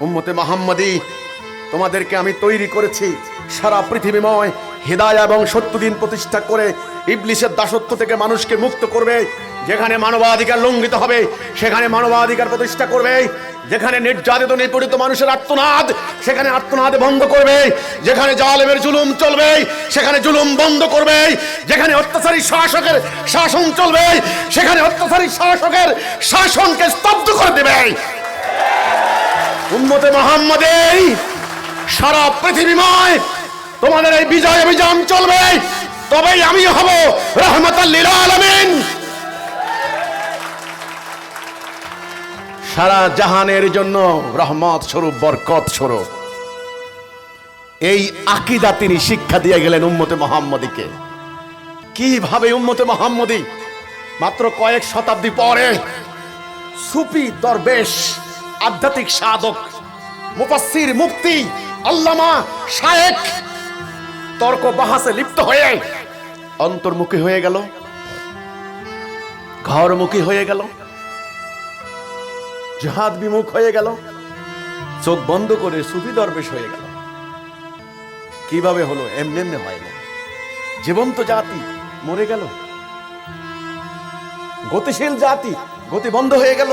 উম্মতে মুহাম্মাদি, তোমাদেরকে আমি তৈরি করেছি সারা পৃথিবীময় হিদায়া এবং সত্য দিন প্রতিষ্ঠা করে ইবলিসের দাসত্ব থেকে মানুষকে মুক্ত করবে। যেখানে মানবাধিকার লঙ্ঘিত হবে সেখানে মানবাধিকার প্রতিষ্ঠা করবে। যেখানে নির্যাতিত নিপীড়িত মানুষের আর্তনাদ সেখানে আর্তনাদ বন্ধ করবে। যেখানে জালেমের জুলুম চলবে সেখানে জুলুম বন্ধ করবে। যেখানে অত্যাচারী শাসকের শাসন চলবে সেখানে অত্যাচারী শাসকের শাসনকে স্তব্ধ করে দেবে। উম্মতে মুহাম্মাদি, সারা পৃথিবীময় তোমাদের এই বিজয় অভিযান চলবে, তবেই আমি হব রাহমাতাল লিল আলামিন। সারা জাহানের জন্য রহমত স্বরূপ, বরকত স্বরূপ এই আকীদা তিনি শিক্ষা দিয়ে গেলেন উম্মতে মুহাম্মাদিকে। কিভাবে উম্মতে মুহাম্মাদি মাত্র কয়েক শতাব্দী পরে সুফি দরবেশ, আধ্যাত্মিক সাধক, মুফাসসির, মুফতি, আল্লামা, শায়েখ তর্ক বাহাসে লিপ্ত হয়ে অন্তর্মুখী হয়ে গেল, ঘরমুখী হয়ে গেল, জিহাদ বিমুখ হয়ে গেল, চোখ বন্ধ করে সুফি দরবেশ হয়ে গেল। কিভাবে হলো? এমনি এমনি হয় না। জীবন্ত জাতি মরে গেল, গতিশীল জাতি গতি বন্ধ হয়ে গেল।